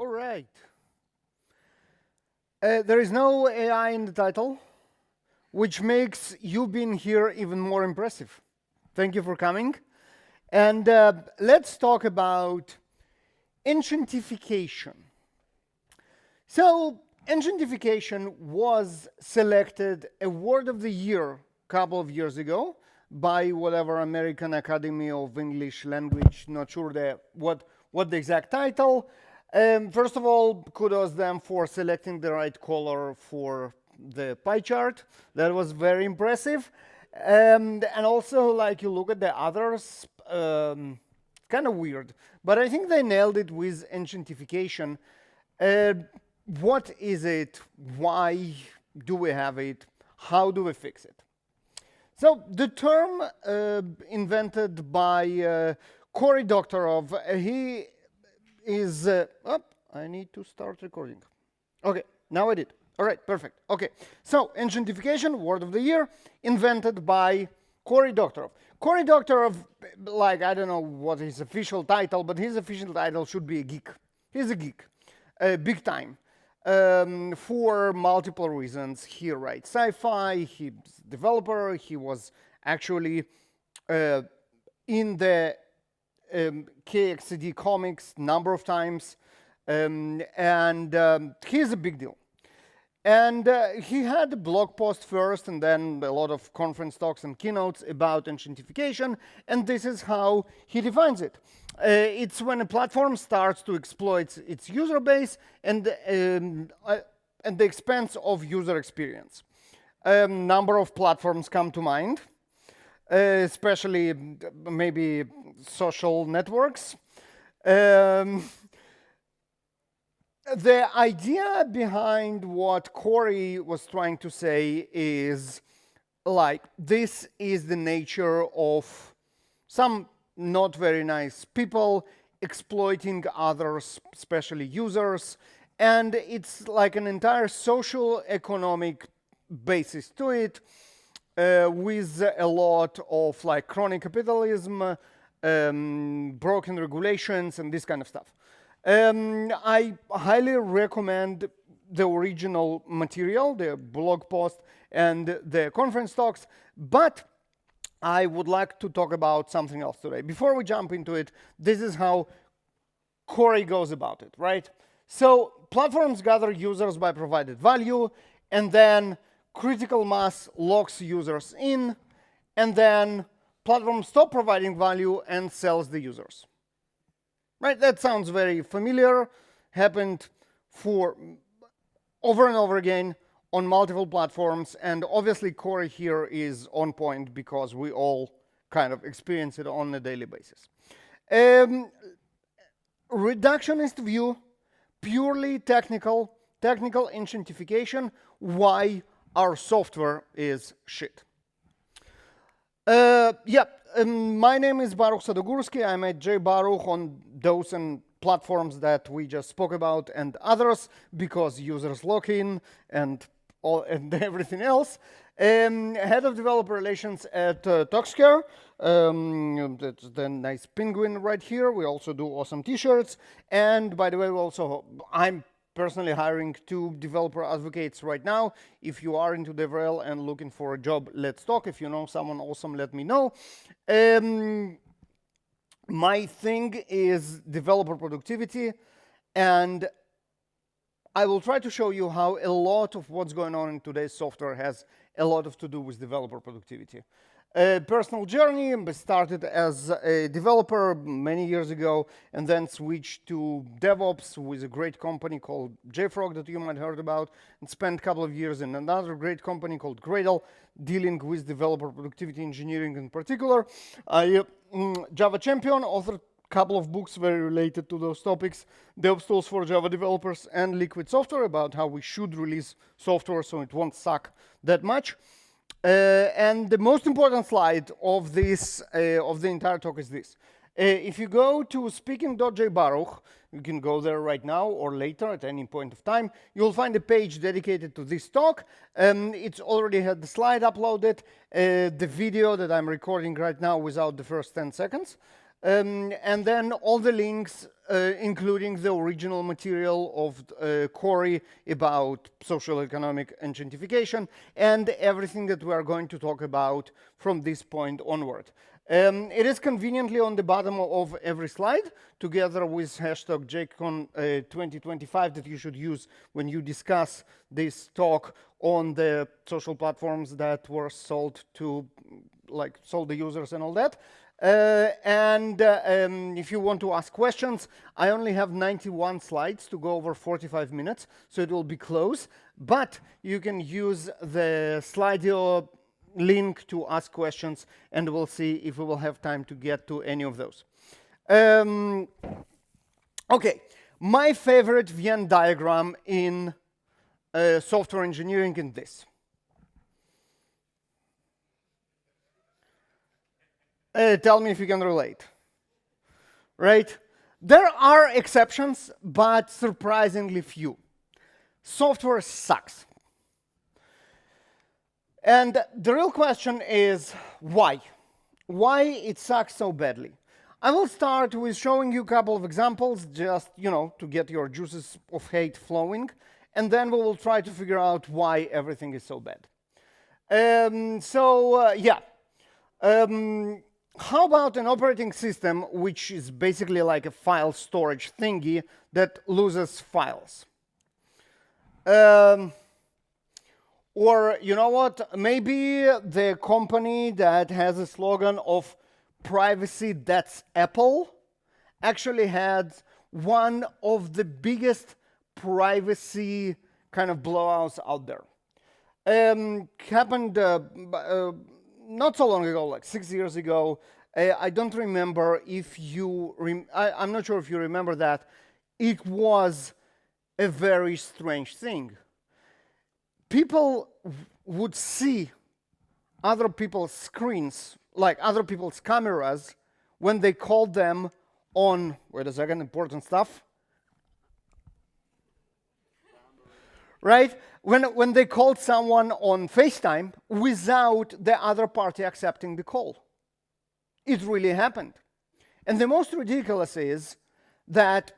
right. There is no AI in the title, which makes you being here even more impressive. Thank you for coming. And let's talk about Enshittification. So, Enshittification was selected a word of the year a couple of years ago by whatever American Academy of English Language, not sure what the exact title. First of all, kudos them for selecting the right color for the pie chart. That was very impressive. And also, like, you look at the others, kind of weird. But I think they nailed it with Enshittification. What is it? Why do we have it? How do we fix it? So the term invented by Cory Doctorow, he is, I need to start recording. Okay, now I did. All right, perfect. Okay, so Enshittification, word of the year, invented by Cory Doctorow. Cory Doctorow, like, I don't know what his official title, but his official title should be a geek. He's a geek, big time. For multiple reasons. He writes sci-fi, he's a developer, he was actually in the KXD comics number of times, and he's a big deal. And he had a blog post first and then a lot of conference talks and keynotes about Enshittification, and this is how he defines it. It's when a platform starts to exploit its user base and at the expense of user experience. Number of platforms come to mind, especially maybe social networks. The idea behind what Cory was trying to say is, like, this is the nature of some not very nice people exploiting others, especially users, and it's like an entire social economic basis to it, with a lot of like chronic capitalism, broken regulations, and this kind of stuff. I highly recommend the original material, the blog post and the conference talks, but I would like to talk about something else today. Before we jump into it, this is how Cory goes about it, right? So platforms gather users by provided value, and then critical mass locks users in, and then platforms stop providing value and sells the users. Right, that sounds very familiar, happened for over and over again on multiple platforms, and obviously Cory here is on point because we all kind of experience it on a daily basis. Reductionist view, purely technical Enshittification, why our software is shit. My name is Baruch Sadogursky. I'm at JAVAPRO on those and platforms that we just spoke about and others, because users lock in and everything else. Head of developer relations at Toxcare. That's the nice penguin right here. We also do awesome t-shirts. And by the way, I'm personally hiring 2 developer advocates right now. If you are into DevRel and looking for a job, let's talk. If you know someone awesome, let me know. My thing is developer productivity, and I will try to show you how a lot of what's going on in today's software has a lot to do with developer productivity. Personal journey, I started as a developer many years ago and then switched to DevOps with a great company called JFrog that you might have heard about, and spent a couple of years in another great company called Gradle dealing with developer productivity engineering in particular. I Java champion, authored a couple of books very related to those topics, DevOps tools for Java developers and Liquid Software, about how we should release software so it won't suck that much. And the most important slide of this of the entire talk is this. If you go to speaking.jbaruch, you can go there right now or later at any point of time, you'll find a page dedicated to this talk. It's already had the slide uploaded, the video that I'm recording right now without the first 10 seconds. And then all the links, including the original material of Corey about social economic enshittification, and everything that we are going to talk about from this point onward. It is conveniently on the bottom of every slide, together with hashtag JCon 2025 that you should use when you discuss this talk on the social platforms that were sold to, like, sold the users and all that. If you want to ask questions, I only have 91 slides to go over 45 minutes, so it will be close. But you can use the Slido link to ask questions, and we'll see if we will have time to get to any of those. Okay, my favorite Venn diagram in software engineering is this. Tell me if you can relate, right? There are exceptions, but surprisingly few. Software sucks. And the real question is why? Why it sucks so badly? I will start with showing you a couple of examples, just, you know, to get your juices of hate flowing, and then we will try to figure out why everything is so bad. How about an operating system which is basically like a file storage thingy that loses files? Or, you know what, maybe the company that has a slogan of privacy that's Apple actually had one of the biggest privacy kind of blowouts out there. Happened not so long ago, like 6 years ago. I don't remember if you, I'm not sure if you remember that. It was a very strange thing. People would see other people's screens, like other people's cameras, when they called them on, wait a second, important stuff. Right? When they called someone on FaceTime without the other party accepting the call. It really happened. And the most ridiculous is that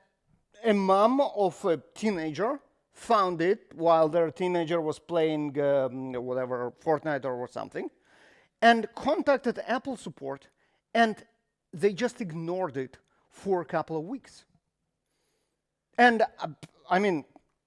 a mom of a teenager found it while their teenager was playing whatever, Fortnite or something, and contacted Apple support, and they just ignored it for a couple of weeks. And I mean,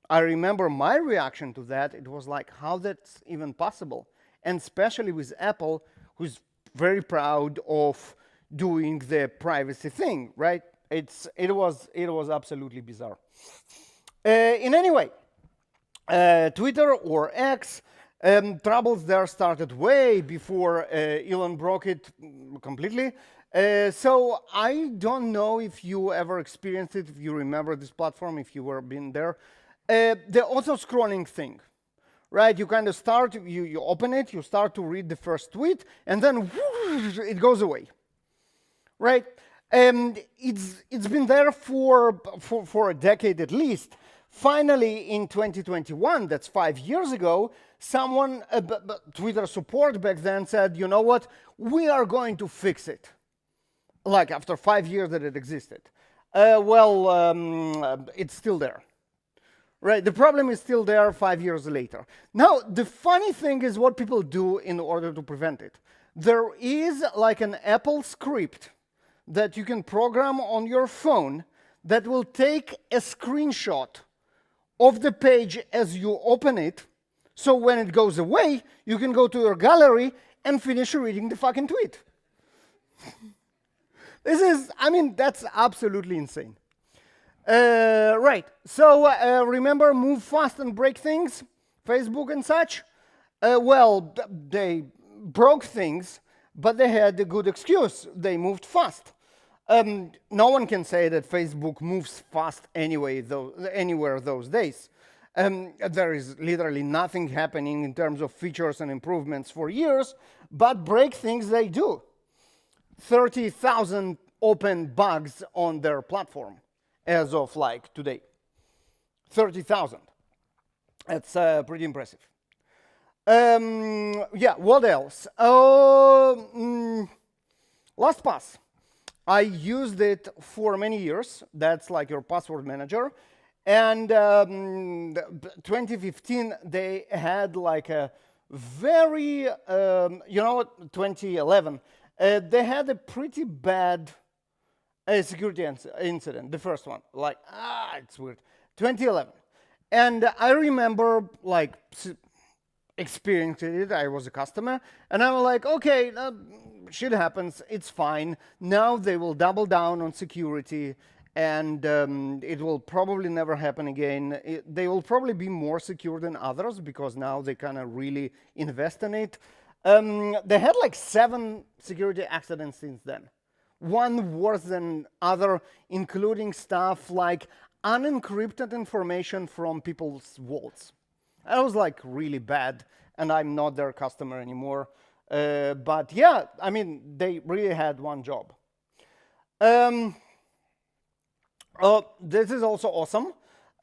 I remember my reaction to that. It was like, how that's even possible? And especially with Apple, who's very proud of doing the privacy thing, right? It was absolutely bizarre. In any way, Twitter or X, troubles there started way before Elon broke it completely. So I don't know if you ever experienced it, if you remember this platform, if you were been there. The auto-scrolling thing, right? You kind of start, you open it, you start to read the first tweet, and then it goes away, right? It's been there for a decade at least. Finally, in 2021, that's 5 years ago, someone, Twitter support back then said, you know what, we are going to fix it. Like after 5 years that it existed. It's still there. Right, the problem is still there 5 years later. Now, the funny thing is what people do in order to prevent it. There is like an Apple script that you can program on your phone that will take a screenshot of the page as you open it, so when it goes away, you can go to your gallery and finish reading the fucking tweet. This is, I mean, that's absolutely insane. Right, so remember move fast and break things, Facebook and such? They broke things, but they had a good excuse. They moved fast. No one can say that Facebook moves fast anyway, anywhere those days. There is literally nothing happening in terms of features and improvements for years, but break things they do. 30,000 open bugs on their platform as of like today. 30,000. That's pretty impressive. Yeah, what else? LastPass. I used it for many years. That's like your password manager. And 2015, they had like a very, 2011, they had a pretty bad security incident, the first one. Like, it's weird. 2011. And I remember like experiencing it. I was a customer, and I was like, okay, shit happens, it's fine. Now they will double down on security, and it will probably never happen again. They will probably be more secure than others because now they kind of really invest in it. They had like 7 security accidents since then. One worse than other, including stuff like unencrypted information from people's vaults. I was like really bad, and I'm not their customer anymore. But yeah, I mean, they really had one job. This is also awesome.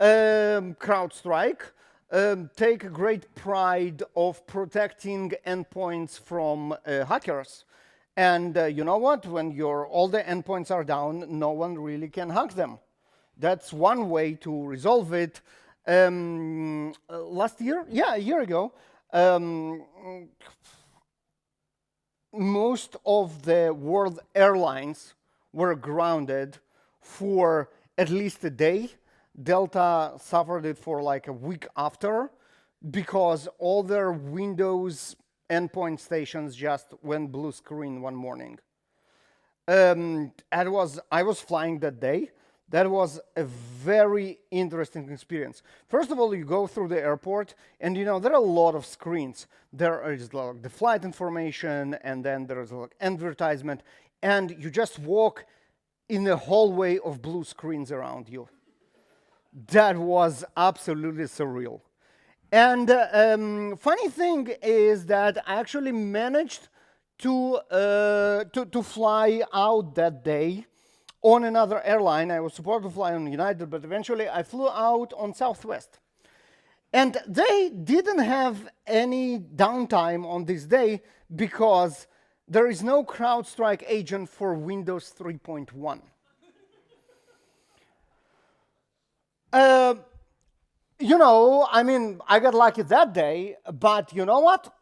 CrowdStrike take great pride of protecting endpoints from hackers. And you know what? When all the endpoints are down, no one really can hack them. That's one way to resolve it. Last year, a year ago, most of the world airlines were grounded for at least a day. Delta suffered it for like a week after because all their Windows endpoint stations just went blue screen one morning. I was flying that day. That was a very interesting experience. First of all, you go through the airport, and there are a lot of screens. There is like the flight information, and then there is like advertisement, and you just walk in a hallway of blue screens around you. That was absolutely surreal. And funny thing is that I actually managed to fly out that day on another airline. I was supposed to fly on United, but eventually I flew out on Southwest. And they didn't have any downtime on this day because there is no CrowdStrike agent for Windows 3.1. I mean, I got lucky that day, but you know what?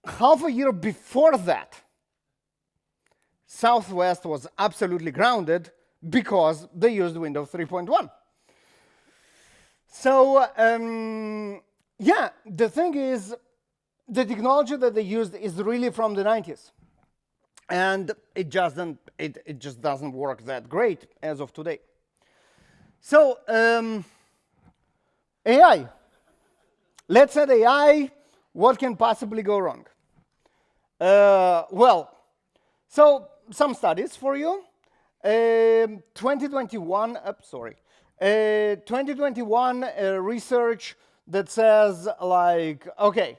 Half a year before that, Southwest was absolutely grounded because they used Windows 3.1. So, yeah, the thing is, the technology that they used is really from the 90s. And it just doesn't work that great as of today. So, AI. Let's add AI. What can possibly go wrong? So some studies for you. 2021 research that says like, okay,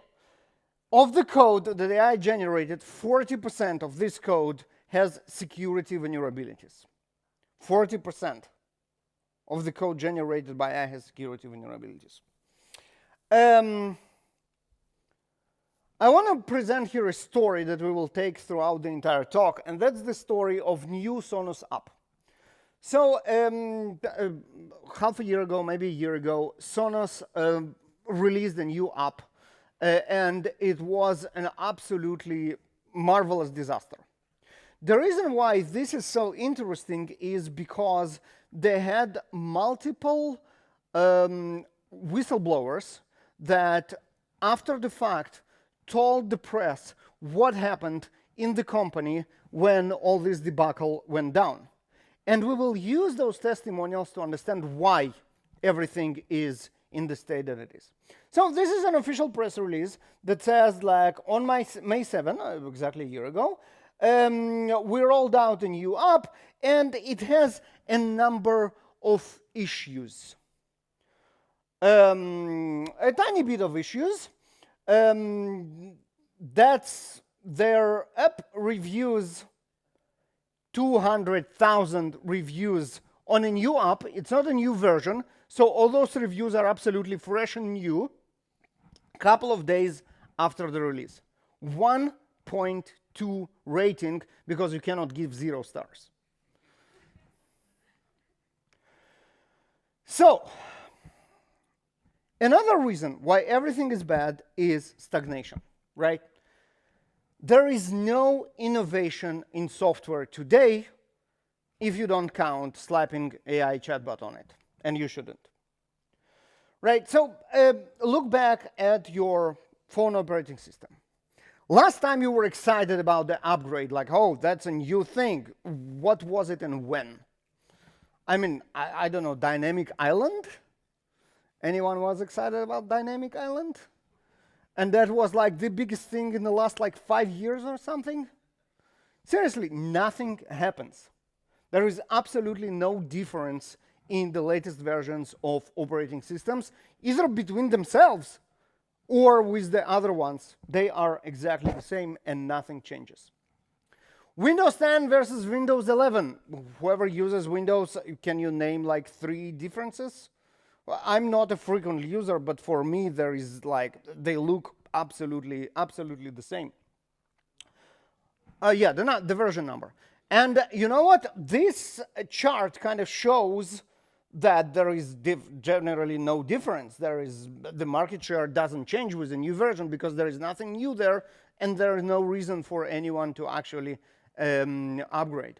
of the code that AI generated, 40% of this code has security vulnerabilities. 40% of the code generated by AI has security vulnerabilities. I want to present here a story that we will take throughout the entire talk, and that's the story of new Sonos app. So half a year ago, maybe a year ago, Sonos released a new app, and it was an absolutely marvelous disaster. The reason why this is so interesting is because they had multiple whistleblowers that, after the fact, told the press what happened in the company when all this debacle went down. And we will use those testimonials to understand why everything is in the state that it is. So this is an official press release that says, like, on May 7, exactly a year ago, we rolled out a new app, and it has a number of issues. A tiny bit of issues. That's their app reviews, 200,000 reviews on a new app. It's not a new version, so all those reviews are absolutely fresh and new. A couple of days after the release, 1.2 2 rating because you cannot give 0 stars. So, another reason why everything is bad is stagnation, right? There is no innovation in software today if you don't count slapping AI chatbot on it, and you shouldn't. Right, so look back at your phone operating system. Last time you were excited about the upgrade, like, oh, that's a new thing. What was it and when? I mean, I don't know, Dynamic Island? Anyone was excited about Dynamic Island? And that was like the biggest thing in the last like 5 years or something? Seriously, nothing happens. There is absolutely no difference in the latest versions of operating systems, either between themselves or with the other ones. They are exactly the same and nothing changes. Windows 10 versus Windows 11. Whoever uses Windows, can you name like 3 differences? Well, I'm not a frequent user, but for me, there is like, they look absolutely the same. Yeah, the version number. And you know what? This chart kind of shows that there is generally no difference. The market share doesn't change with the new version because there is nothing new there, and there is no reason for anyone to actually upgrade.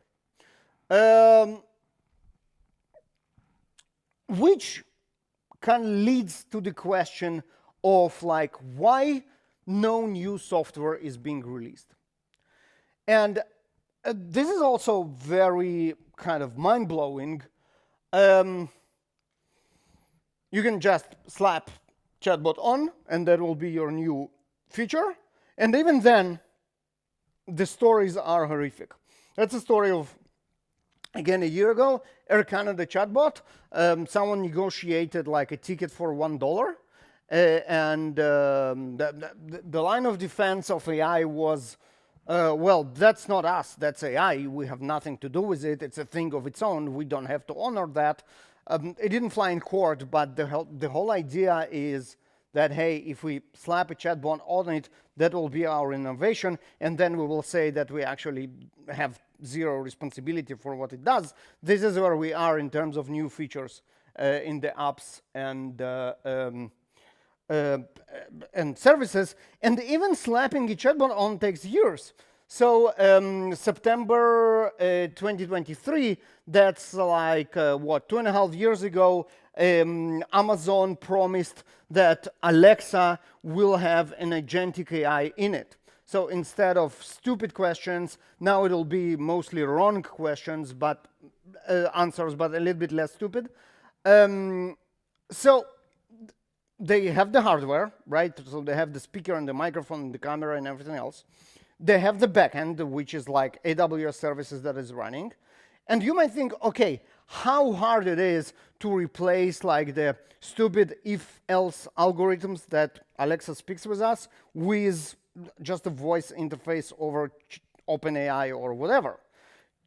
Which kind of leads to the question of like why no new software is being released. And this is also very kind of mind-blowing. You can just slap chatbot on, and that will be your new feature. And even then, the stories are horrific. That's a story of, again, a year ago, Air Canada chatbot. Someone negotiated like a ticket for $1. And the line of defense of AI was, well, that's not us, that's AI. We have nothing to do with it. It's a thing of its own. We don't have to honor that. It didn't fly in court, but the whole idea is that, hey, if we slap a chatbot on it, that will be our innovation, and then we will say that we actually have zero responsibility for what it does. This is where we are in terms of new features in the apps and services, and even slapping a chatbot on takes years. So September 2023, that's like, what, 2.5 years ago, Amazon promised that Alexa will have an agentic AI in it. So instead of stupid questions, now it'll be mostly wrong questions, but answers, but a little bit less stupid. So they have the hardware, right? So they have the speaker and the microphone and the camera and everything else. They have the backend, which is like AWS services that is running. And you might think, okay, how hard it is to replace like the stupid if-else algorithms that Alexa speaks with us with just a voice interface over OpenAI or whatever.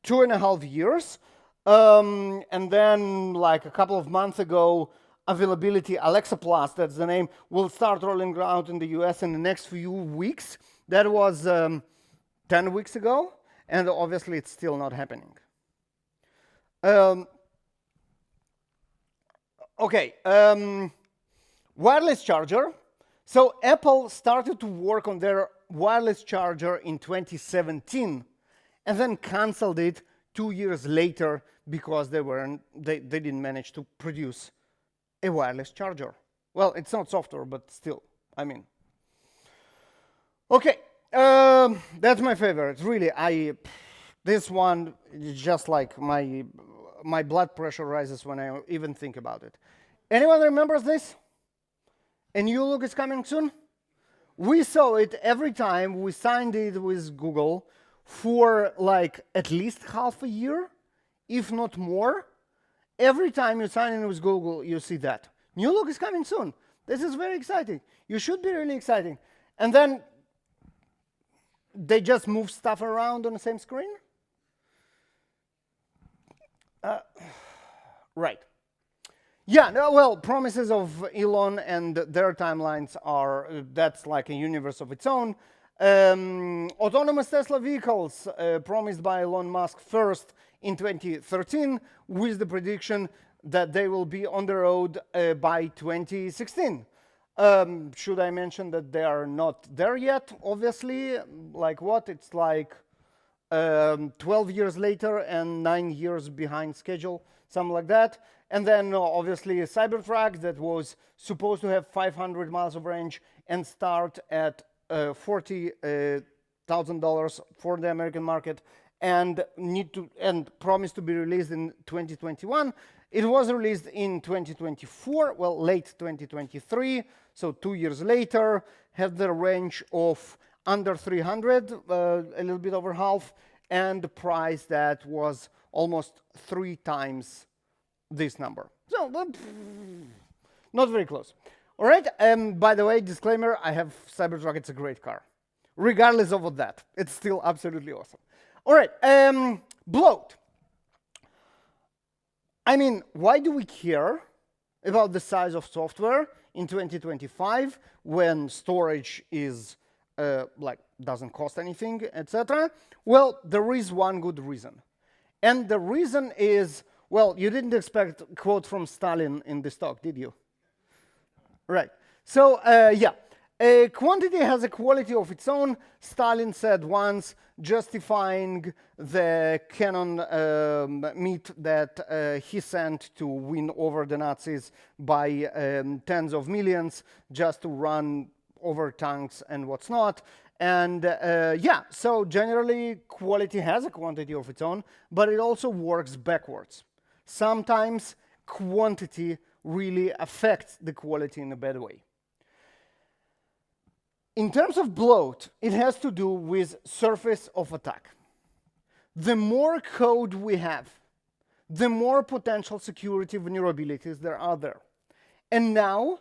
2.5 years. And then like a couple of months ago, availability Alexa Plus, that's the name, will start rolling out in the US in the next few weeks. That was 10 weeks ago, and obviously it's still not happening. Wireless charger. So Apple started to work on their wireless charger in 2017, and then canceled it 2 years later because they didn't manage to produce a wireless charger. Well, it's not software, but still, I mean. Okay, that's my favorite. Really, this one is just like my blood pressure rises when I even think about it. Anyone remembers this? A new look is coming soon? We saw it every time we signed it with Google for like at least half a year, if not more. Every time you sign in with Google, you see that. New look is coming soon. This is very exciting. You should be really exciting. And then they just move stuff around on the same screen? Right. Yeah, no, well, promises of Elon and their timelines are, that's like a universe of its own. Autonomous Tesla vehicles promised by Elon Musk first in 2013 with the prediction that they will be on the road by 2016. Should I mention that they are not there yet? Obviously, like what? It's like 12 years later and 9 years behind schedule, something like that. And then obviously a Cybertruck that was supposed to have 500 miles of range and start at $40,000 for the American market and promised to be released in 2021. It was released in 2024, well, late 2023, so 2 years later, had the range of under 300, a little bit over half, and the price that was almost 3 times this number. So, not very close. All right, by the way, disclaimer, I have Cybertruck, it's a great car. Regardless of all that, it's still absolutely awesome. All right, bloat. I mean, why do we care about the size of software in 2025 when storage is doesn't cost anything, etc.? Well, there is one good reason. And the reason is, well, you didn't expect a quote from Stalin in this talk, did you? Right. So, yeah. A quantity has a quality of its own, Stalin said once, justifying the cannon meat that he sent to win over the Nazis by tens of millions just to run over tanks and what's not. And yeah, so generally quality has a quantity of its own, but it also works backwards. Sometimes quantity really affects the quality in a bad way. In terms of bloat, it has to do with surface of attack. The more code we have, the more potential security vulnerabilities there are there. And now,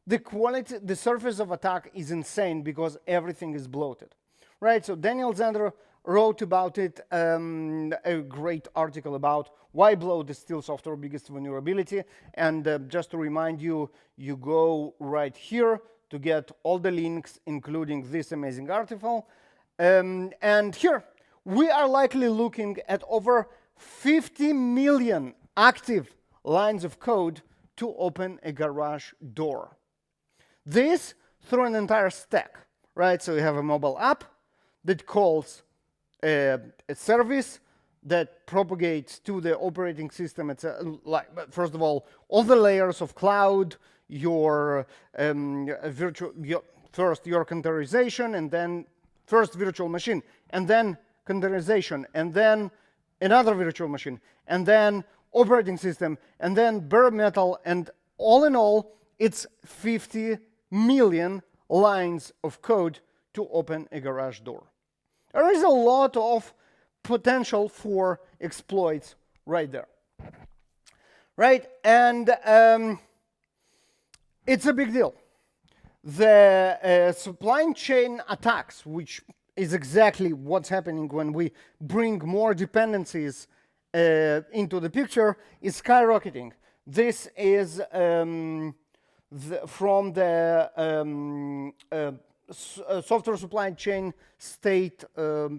the surface of attack is insane because everything is bloated, right? So Daniel Zander wrote about it, a great article about why bloat is still software's biggest vulnerability. And just to remind you, you go right here to get all the links, including this amazing article. And here, we are likely looking at over 50 million active lines of code to open a garage door. This through an entire stack, right? So you have a mobile app that calls a service that propagates to the operating system. It's first of all the layers of cloud, your first your containerization, and then first virtual machine, and then containerization, and then another virtual machine, and then operating system, and then bare metal, and all in all, it's 50 million lines of code to open a garage door. There is a lot of potential for exploits right there, right? And it's a big deal. The supply chain attacks, which is exactly what's happening when we bring more dependencies into the picture, is skyrocketing. This is from the software supply chain state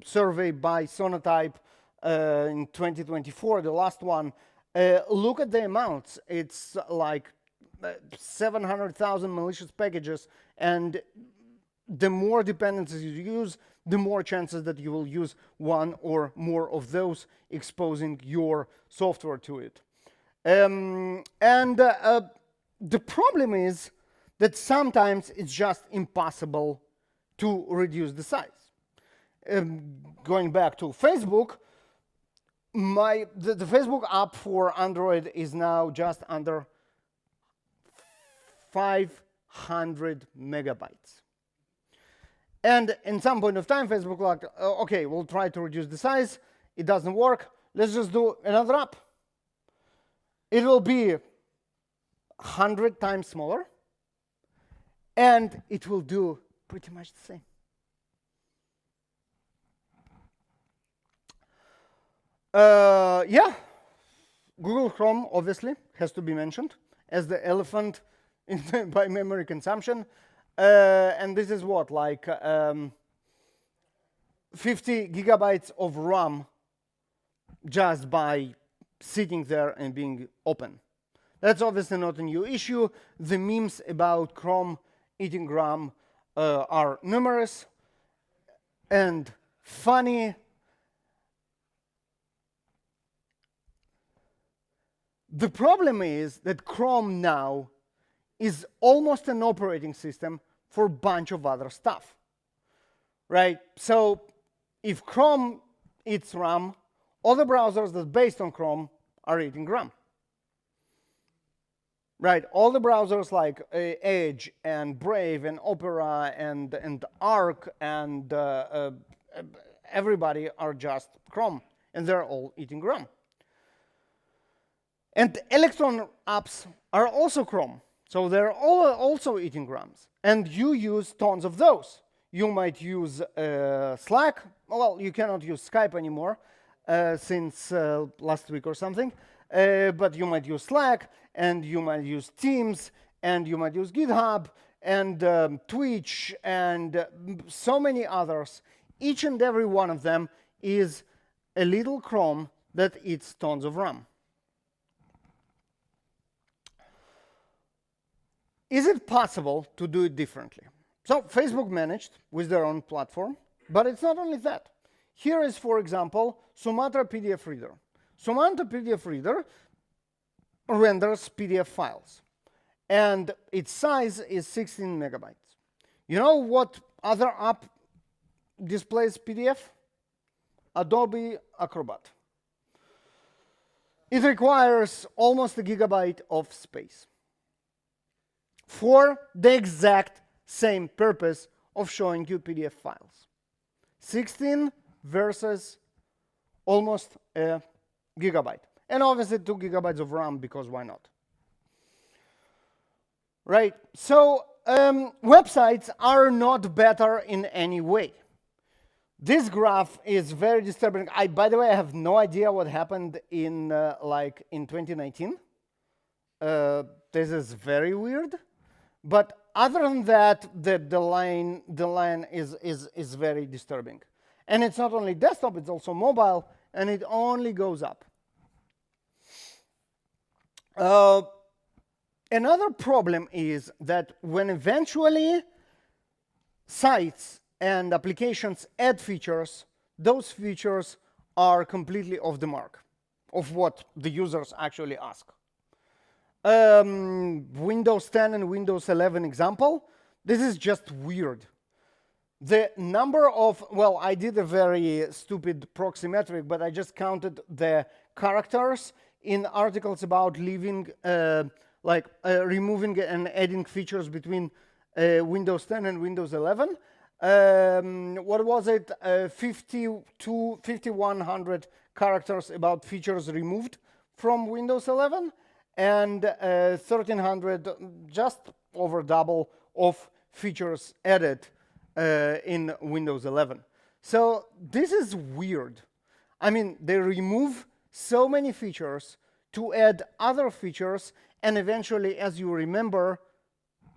survey by Sonatype in 2024, the last one. Look at the amounts. It's like 700,000 malicious packages, and the more dependencies you use, the more chances that you will use one or more of those, exposing your software to it. The problem is that sometimes it's just impossible to reduce the size. Going back to Facebook, the Facebook app for Android is now just under 500 megabytes. And in some point of time, Facebook like, okay, we'll try to reduce the size. It doesn't work. Let's just do another app. It will be 100 times smaller, and it will do pretty much the same. Yeah, Google Chrome obviously has to be mentioned as the elephant by memory consumption. And this is what, like 50 gigabytes of RAM just by sitting there and being open. That's obviously not a new issue. The memes about Chrome eating RAM are numerous and funny. The problem is that Chrome now is almost an operating system for a bunch of other stuff, right? So if Chrome eats RAM, all the browsers that are based on Chrome are eating RAM. Right, all the browsers like Edge and Brave and Opera and Arc and everybody are just Chrome, and they're all eating RAM. And Electron apps are also Chrome, so they're all also eating RAMs. And you use tons of those. You might use Slack. Well, you cannot use Skype anymore since last week or something. But you might use Slack, and you might use Teams, and you might use GitHub, and Twitch, and so many others. Each and every one of them is a little Chrome that eats tons of RAM. Is it possible to do it differently? So Facebook managed with their own platform, but it's not only that. Here is, for example, Sumatra PDF Reader. Sumatra PDF Reader renders PDF files, and its size is 16 megabytes. You know what other app displays PDF? Adobe Acrobat. It requires almost a gigabyte of space for the exact same purpose of showing you PDF files. 16 versus almost a gigabyte. And obviously 2 gigabytes of RAM, because why not? Right, so websites are not better in any way. This graph is very disturbing. By the way, I have no idea what happened in 2019. This is very weird. But other than that, the line is very disturbing. And it's not only desktop, it's also mobile, and it only goes up. Another problem is that when eventually sites and applications add features, those features are completely off the mark of what the users actually ask. Windows 10 and Windows 11 example, this is just weird. The number of, well, I did a very stupid proxy metric, but I just counted the characters in articles about leaving, removing and adding features between Windows 10 and Windows 11. What was it? 5,100 characters about features removed from Windows 11, and 1,300, just over double of features added in Windows 11. So this is weird. I mean, they remove so many features to add other features, and eventually, as you remember,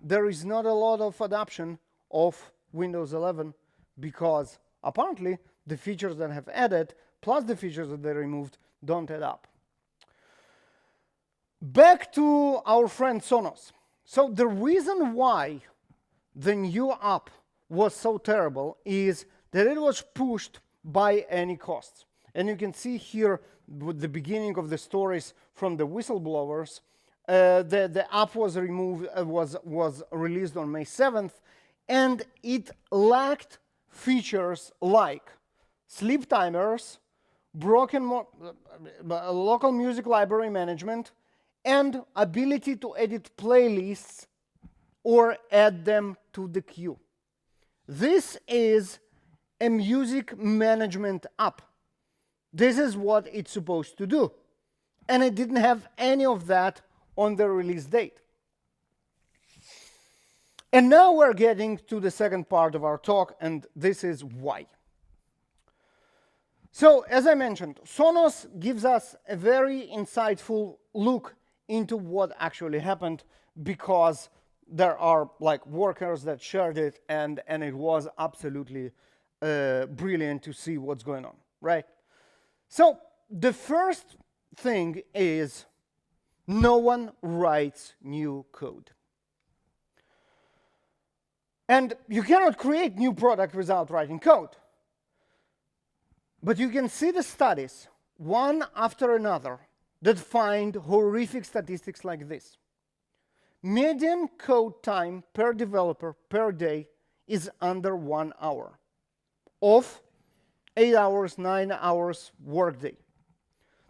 there is not a lot of adoption of Windows 11 because apparently the features that have added plus the features that they removed don't add up. Back to our friend Sonos. So the reason why the new app was so terrible is that it was pushed by any costs. And you can see here with the beginning of the stories from the whistleblowers, the app was removed, was released on May 7th, and it lacked features like sleep timers, local music library management, and ability to edit playlists or add them to the queue. This is a music management app. This is what it's supposed to do. And it didn't have any of that on the release date. And now we're getting to the second part of our talk, and this is why. So, as I mentioned, Sonos gives us a very insightful look into what actually happened, because there are like workers that shared it, and it was absolutely brilliant to see what's going on, right? So the first thing is no one writes new code. And you cannot create new product without writing code. But you can see the studies, one after another, that find horrific statistics like this. Median code time per developer per day is under 1 hour of 8 hours, 9 hours workday.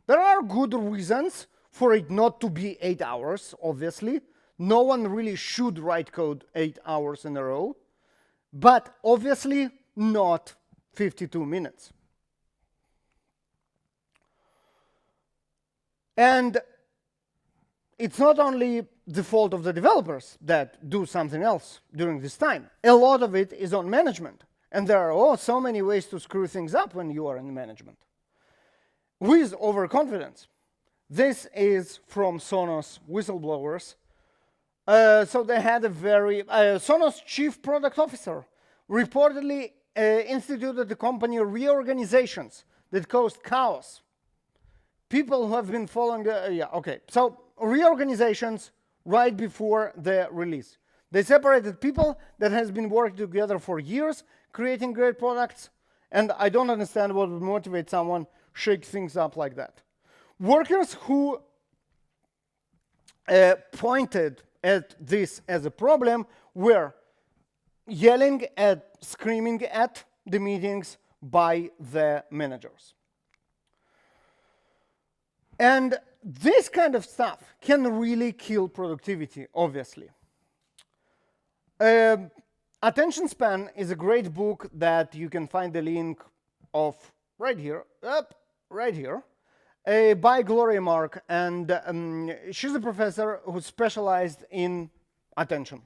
There are good reasons for it not to be 8 hours, obviously. No one really should write code 8 hours in a row, but obviously not 52 minutes. And it's not only the fault of the developers that do something else during this time. A lot of it is on management. And there are so many ways to screw things up when you are in management. With overconfidence. This is from Sonos whistleblowers. So they had a very... Sonos chief product officer reportedly instituted the company reorganizations that caused chaos. People who have been following the... So reorganizations right before the release. They separated people that has been working together for years, creating great products, and I don't understand what would motivate someone shake things up like that. Workers who pointed at this as a problem were yelling at, screaming at the meetings by the managers. And this kind of stuff can really kill productivity, obviously. Attention Span is a great book that you can find the link of right here, by Gloria Mark, and she's a professor who specialized in attention,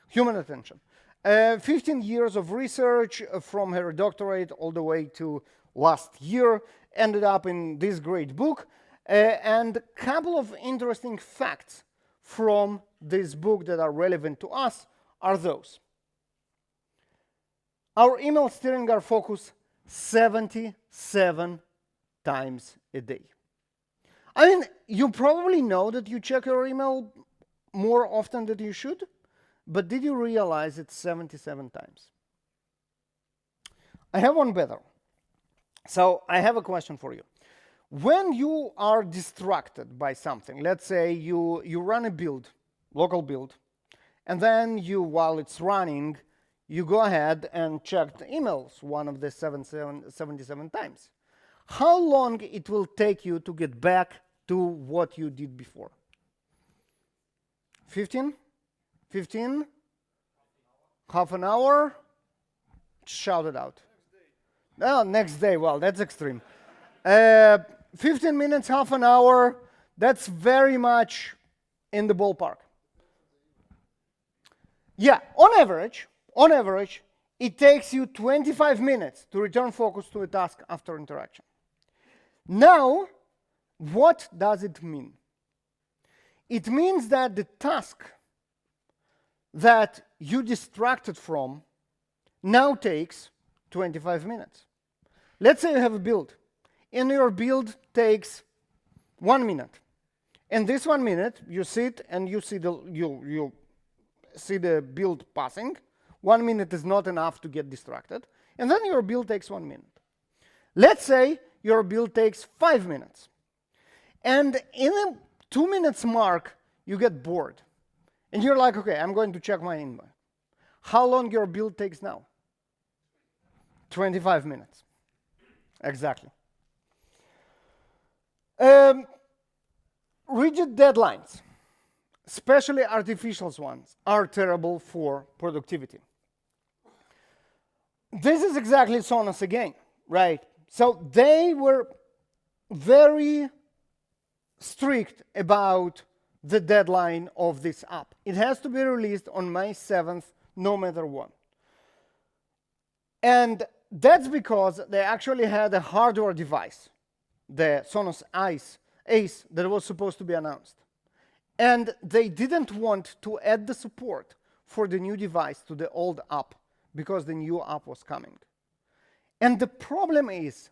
human attention. 15 years of research from her doctorate all the way to last year ended up in this great book. And a couple of interesting facts from this book that are relevant to us are those. Our emails steering our focus 77 times a day. I mean, you probably know that you check your email more often than you should, but did you realize it's 77 times? I have one better. So I have a question for you. When you are distracted by something, let's say you run a build, local build, and then while it's running, you go ahead and check the emails one of the 77 times. How long it will take you to get back to what you did before? 15? 15? Half an hour? Shout it out. Next day. Well, that's extreme. 15 minutes, half an hour, that's very much in the ballpark. Yeah, on average, it takes you 25 minutes to return focus to a task after interaction. Now, what does it mean? It means that the task that you distracted from now takes 25 minutes. Let's say you have a build, and your build takes 1 minute. In this 1 minute, you sit and you see the build passing. 1 minute is not enough to get distracted, and then your build takes 1 minute. Let's say your build takes 5 minutes, and in a 2 minutes mark, you get bored, and you're like, okay, I'm going to check my email. How long your build takes now? 25 minutes. Exactly. Rigid deadlines, especially artificial ones, are terrible for productivity. This is exactly Sonos again, right? So they were very strict about the deadline of this app. It has to be released on May 7th, no matter what. And that's because they actually had a hardware device, the Sonos Ace, that was supposed to be announced. And they didn't want to add the support for the new device to the old app because the new app was coming. And the problem is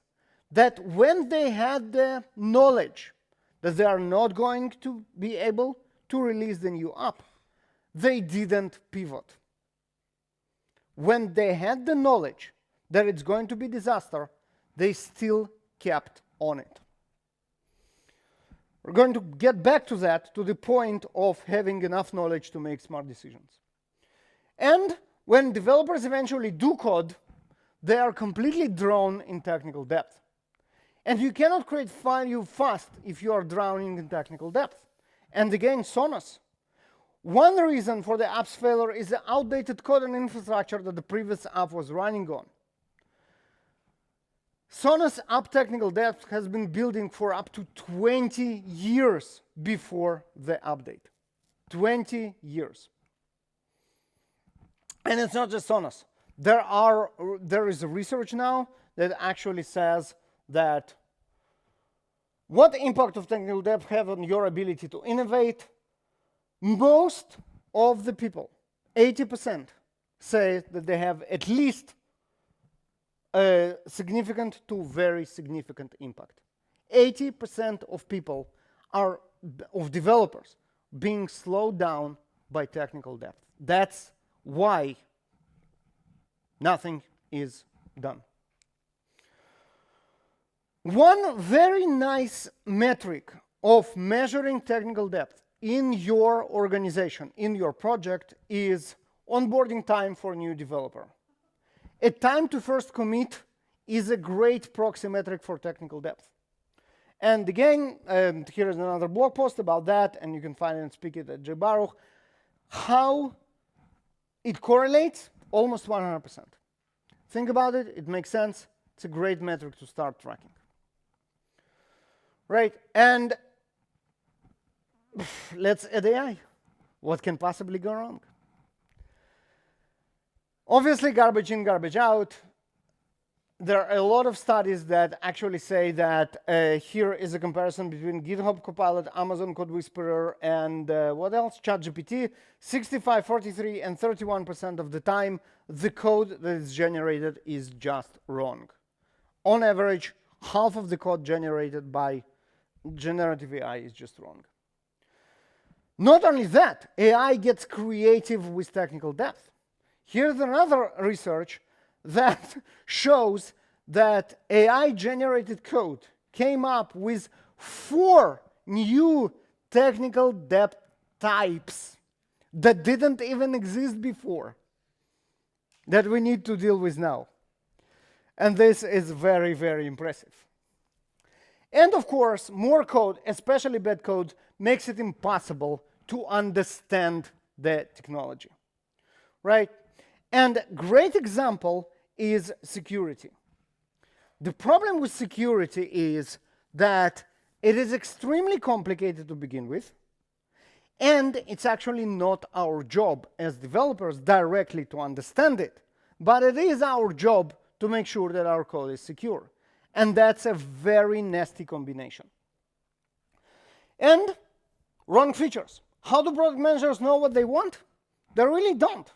that when they had the knowledge that they are not going to be able to release the new app, they didn't pivot. When they had the knowledge that it's going to be disaster, they still kept on it. We're going to get back to that, to the point of having enough knowledge to make smart decisions. And when developers eventually do code, they are completely drawn in technical depth. And you cannot create value fast if you are drowning in technical depth. And again, Sonos. One reason for the app's failure is the outdated code and infrastructure that the previous app was running on. Sonos app technical depth has been building for up to 20 years before the update. 20 years. And it's not just Sonos. There is research now that actually says that what impact of technical depth have on your ability to innovate. Most of the people, 80%, say that they have at least a significant to very significant impact. 80% of people of developers being slowed down by technical depth. That's why nothing is done. One very nice metric of measuring technical depth in your organization, in your project, is onboarding time for a new developer. A time to first commit is a great proxy metric for technical depth. And again, here is another blog post about that, and you can find it and speak it at JAVAPRO. How it correlates? Almost 100%. Think about it, it makes sense. It's a great metric to start tracking. Right, and let's add AI. What can possibly go wrong? Obviously, garbage in, garbage out. There are a lot of studies that actually say that here is a comparison between GitHub Copilot, Amazon Code Whisperer, and what else? ChatGPT. 65, 43, and 31% of the time, the code that is generated is just wrong. On average, half of the code generated by generative AI is just wrong. Not only that, AI gets creative with technical depth. Here's another research that shows that AI-generated code came up with 4 new technical depth types that didn't even exist before, that we need to deal with now. And this is very, very impressive. And of course, more code, especially bad code, makes it impossible to understand the technology, right? And a great example is security. The problem with security is that it is extremely complicated to begin with, and it's actually not our job as developers directly to understand it, but it is our job to make sure that our code is secure. And that's a very nasty combination. And wrong features. How do product managers know what they want? They really don't.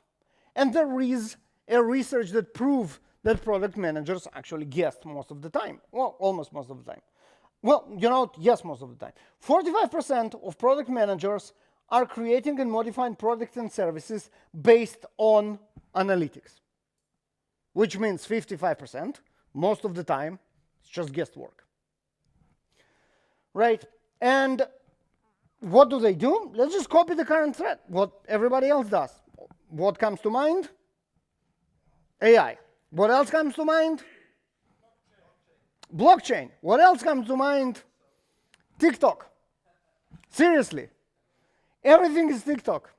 And there is a research that proves that product managers actually guessed most of the time. Well, almost most of the time. Well, you know, yes, most of the time. 45% of product managers are creating and modifying products and services based on analytics, which means 55%, most of the time, it's just guesswork. Right? And what do? Let's just copy the current thread, what everybody else does. What comes to mind? AI. What else comes to mind? Blockchain. What else comes to mind? TikTok. Seriously. Everything is TikTok.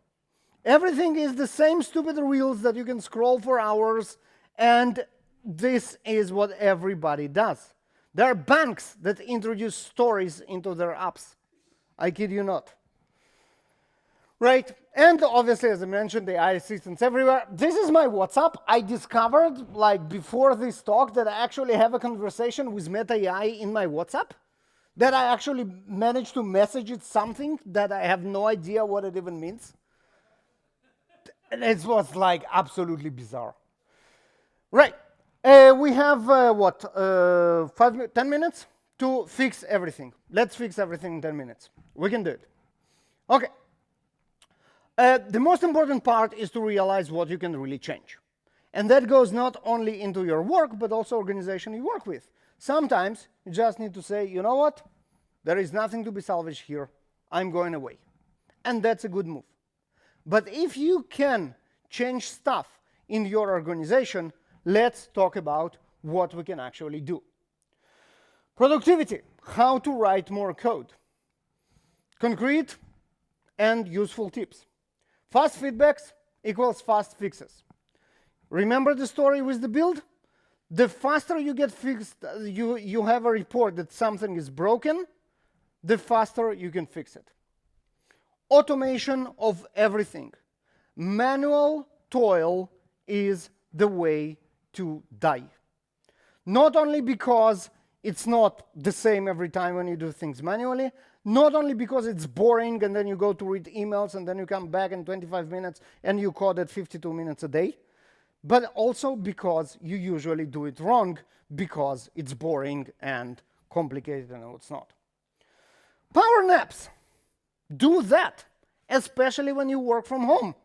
Everything is the same stupid reels that you can scroll for hours, and this is what everybody does. There are banks that introduce stories into their apps. I kid you not. Right? And obviously, as I mentioned, the AI assistants everywhere. This is my WhatsApp. I discovered, like, before this talk that I actually have a conversation with Meta AI in my WhatsApp, that I actually managed to message it something that I have no idea what it even means. And it was, like, absolutely bizarre. Right. We have, 10 minutes to fix everything. Let's fix everything in 10 minutes. We can do it. Okay. The most important part is to realize what you can really change. And that goes not only into your work, but also organization you work with. Sometimes you just need to say, you know what? There is nothing to be salvaged here. I'm going away. And that's a good move. But if you can change stuff in your organization, let's talk about what we can actually do. Productivity, how to write more code. Concrete and useful tips. Fast feedbacks equals fast fixes. Remember the story with the build? The faster you get fixed, you have a report that something is broken, the faster you can fix it. Automation of everything. Manual toil is the way to die. Not only because it's not the same every time when you do things manually, not only because it's boring and then you go to read emails and then you come back in 25 minutes and you code at 52 minutes a day, but also because you usually do it wrong because it's boring and complicated and it's not. Power naps. Do that, especially when you work from home.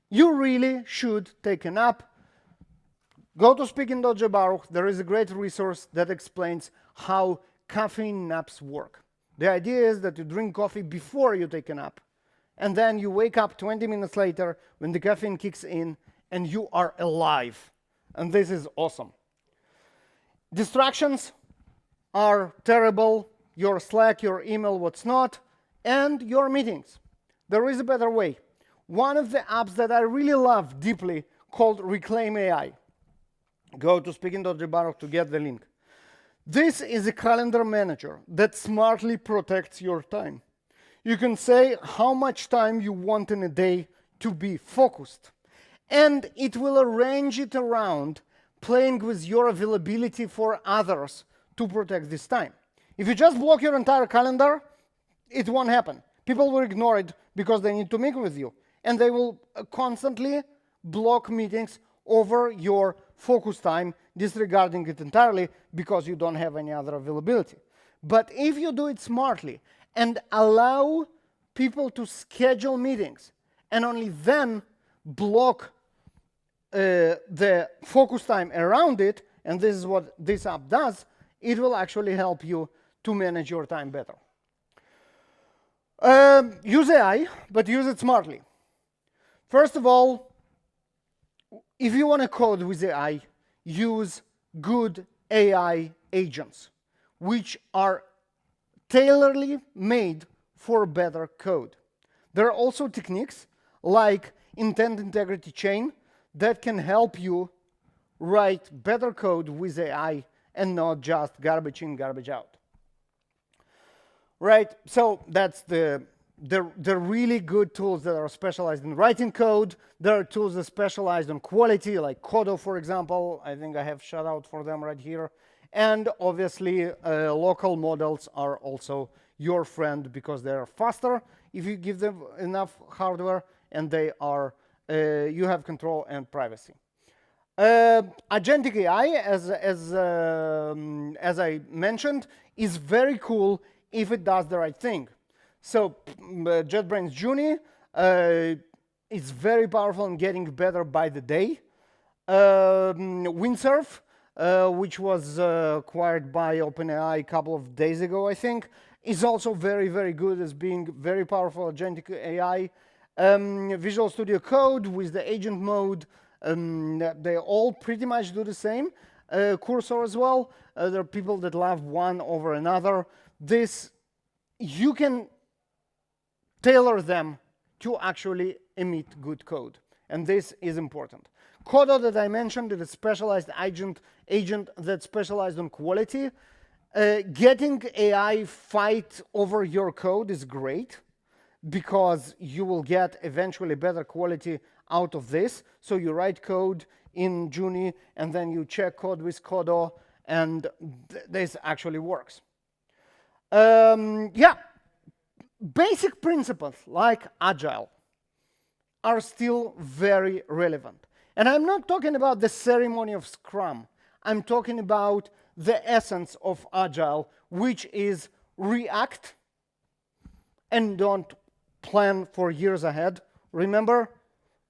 You really should take a nap. Go to speaking.jbaruch. There is a great resource that explains how caffeine naps work. The idea is that you drink coffee before you take a nap, and then you wake up 20 minutes later when the caffeine kicks in, and you are alive. And this is awesome. Distractions are terrible. Your Slack, your email, what's not, and your meetings. There is a better way. One of the apps that I really love deeply called Reclaim AI. Go to speaking.jbaruch to get the link. This is a calendar manager that smartly protects your time. You can say how much time you want in a day to be focused, and it will arrange it around playing with your availability for others to protect this time. If you just block your entire calendar, it won't happen. People will ignore it because they need to meet with you, and they will constantly block meetings over your focus time, disregarding it entirely because you don't have any other availability. But if you do it smartly and allow people to schedule meetings and only then block the focus time around it, and this is what this app does, it will actually help you to manage your time better. Use AI, but use it smartly. First of all, if you want to code with AI, use good AI agents, which are tailoredly made for better code. There are also techniques like intent integrity chain that can help you write better code with AI and not just garbage in, garbage out. Right, so that's the really good tools that are specialized in writing code. There are tools that specialize on quality, like Codo, for example. I think I have shout out for them right here. And obviously, local models are also your friend because they are faster if you give them enough hardware, and they are you have control and privacy. Agentic AI, as I mentioned, is very cool if it does the right thing. So JetBrains Juni is very powerful and getting better by the day. Windsurf, which was acquired by OpenAI a couple of days ago, I think, is also very, very good as being very powerful agentic AI. Visual Studio Code with the agent mode, they all pretty much do the same. Cursor as well. There are people that love one over another. You can tailor them to actually emit good code, and this is important. Codo that I mentioned is a specialized agent that specialized on quality. Getting AI fight over your code is great because you will get eventually better quality out of this. So you write code in Juni and then you check code with Codo, and this actually works. Yeah, basic principles like agile are still very relevant. And I'm not talking about the ceremony of Scrum. I'm talking about the essence of Agile, which is react and don't plan for years ahead. Remember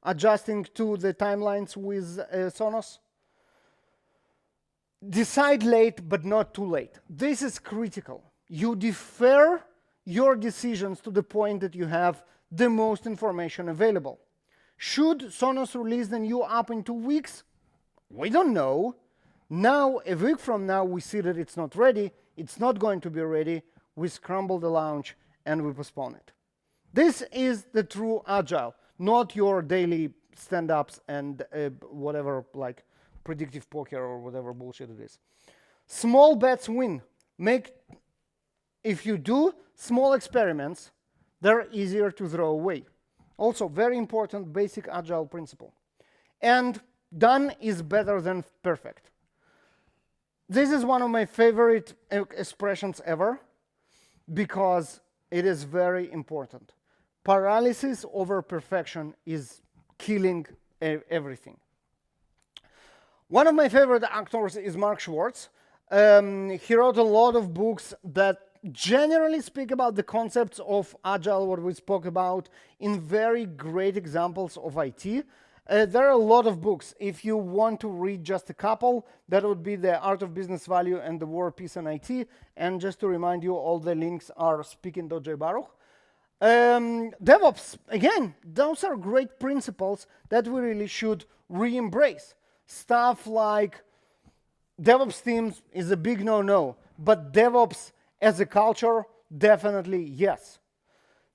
adjusting to the timelines with Sonos? Decide late, but not too late. This is critical. You defer your decisions to the point that you have the most information available. Should Sonos release the new app in 2 weeks? We don't know. Now, a week from now, we see that it's not ready. It's not going to be ready. We scramble the launch and we postpone it. This is the true Agile, not your daily stand-ups and whatever, like predictive poker or whatever bullshit it is. Small bets win. If you do small experiments, they're easier to throw away. Also, very important basic Agile principle. And done is better than perfect. This is one of my favorite expressions ever because it is very important. Paralysis over perfection is killing everything. One of my favorite actors is Mark Schwartz. He wrote a lot of books that generally speak about the concepts of Agile, what we spoke about, in very great examples of IT. There are a lot of books. If you want to read just a couple, that would be The Art of Business Value and The War, Peace, and IT. And just to remind you, all the links are speaking.jbaruch. DevOps, again, those are great principles that we really should re-embrace. Stuff like DevOps teams is a big no-no, but DevOps as a culture, definitely yes.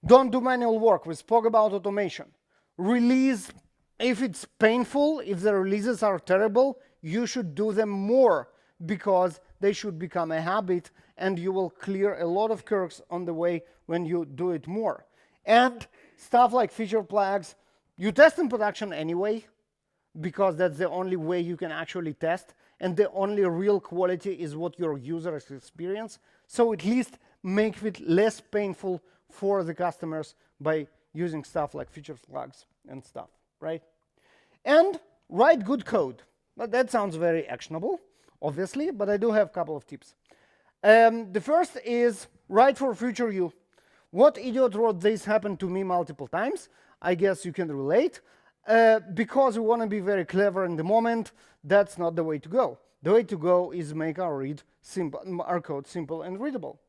Don't do manual work. We spoke about automation. Release, if it's painful, if the releases are terrible, you should do them more because they should become a habit and you will clear a lot of quirks on the way when you do it more. And stuff like feature flags, you test in production anyway because that's the only way you can actually test, and the only real quality is what your users experience. So at least make it less painful for the customers by using stuff like feature flags and stuff, right? And write good code. But that sounds very actionable, obviously, but I do have a couple of tips. The first is write for future you. What idiot wrote this happened to me multiple times. I guess you can relate. Because we want to be very clever in the moment, that's not the way to go. The way to go is make our code simple and readable.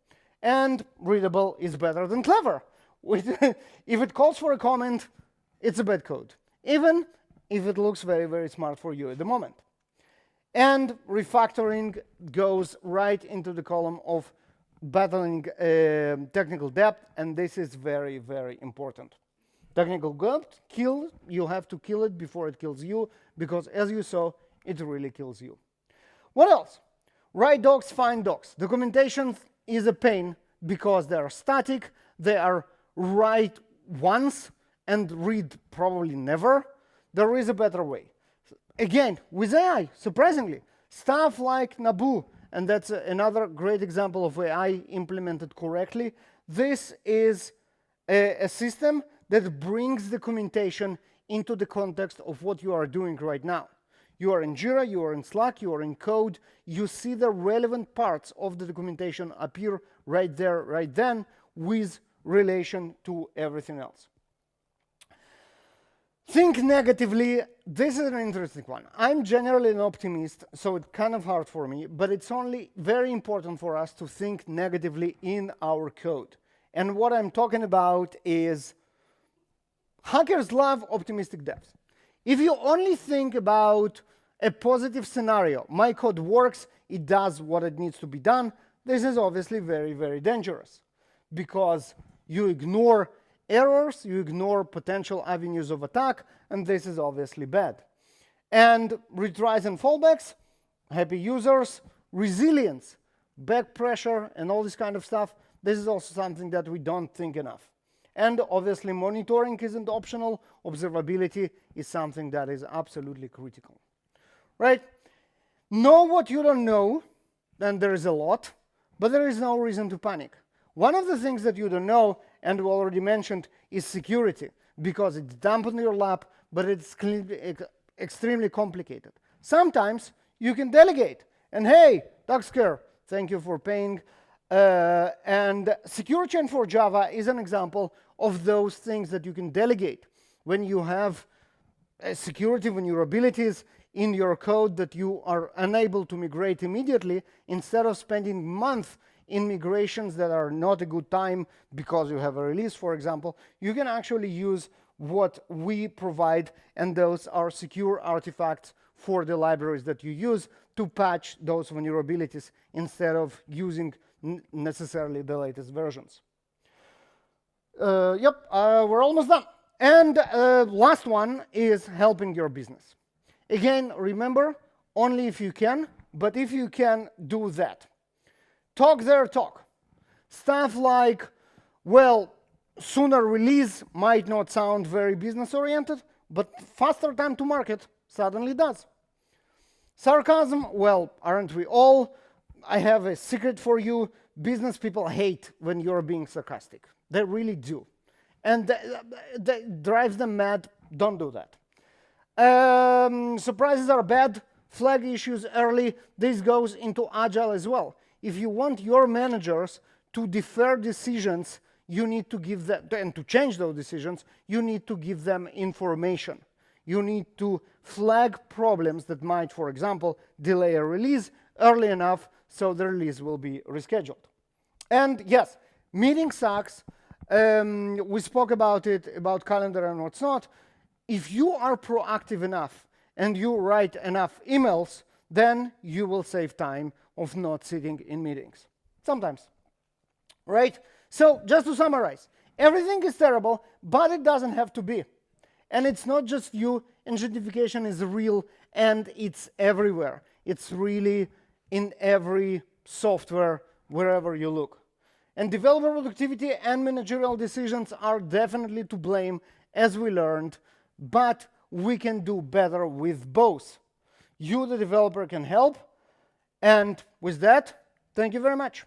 And readable is better than clever. If it calls for a comment, it's a bad code, even if it looks very, very smart for you at the moment. And refactoring goes right into the column of battling technical debt, and this is very, very important. Technical debt, you have to kill it before it kills you, because as you saw, it really kills you. What else? Write docs, find docs. Documentation is a pain because they are static, they are write once and read probably never. There is a better way. Again, with AI, surprisingly, stuff like Naboo, and that's another great example of AI implemented correctly. This is a system that brings the documentation into the context of what you are doing right now. You are in Jira, you are in Slack, you are in code. You see the relevant parts of the documentation appear right there, right then, with relation to everything else. Think negatively. This is an interesting one. I'm generally an optimist, so it's kind of hard for me, but it's only very important for us to think negatively in our code. And what I'm talking about is hackers love optimistic devs. If you only think about a positive scenario, my code works, it does what it needs to be done, this is obviously very, very dangerous because you ignore errors, you ignore potential avenues of attack, and this is obviously bad. And retries and fallbacks, happy users, resilience, back pressure, and all this kind of stuff, this is also something that we don't think enough. And obviously monitoring isn't optional, observability is something that is absolutely critical, right? Know what you don't know, then there is a lot, but there is no reason to panic. One of the things that you don't know, and we already mentioned, is security, because it's dumped on your lap, but it's extremely complicated. Sometimes you can delegate. And hey, Duxcare, thank you for paying. And Secure Chain for Java is an example of those things that you can delegate when you have security vulnerabilities in your code that you are unable to migrate immediately. Instead of spending months in migrations that are not a good time because you have a release, for example, you can actually use what we provide, and those are secure artifacts for the libraries that you use to patch those vulnerabilities instead of using necessarily the latest versions. We're almost done. And last one is helping your business. Again, remember, only if you can, but if you can, do that. Talk their talk. Stuff like, well, sooner release might not sound very business-oriented, but faster time to market suddenly does. Sarcasm, well, aren't we all? I have a secret for you. Business people hate when you're being sarcastic. They really do. And that drives them mad. Don't do that. Surprises are bad. Flag issues early. This goes into Agile as well. If you want your managers to defer decisions, you need to give them, and to change those decisions, you need to give them information. You need to flag problems that might, for example, delay a release early enough so the release will be rescheduled. And yes, meeting sucks. We spoke about it, about calendar and what's not. If you are proactive enough and you write enough emails, then you will save time of not sitting in meetings. Sometimes, right? So just to summarize, everything is terrible, but it doesn't have to be. And it's not just you. Enshittification is real, and it's everywhere. It's really in every software, wherever you look. And developer productivity and managerial decisions are definitely to blame, as we learned, but we can do better with both. You, the developer, can help. And with that, thank you very much.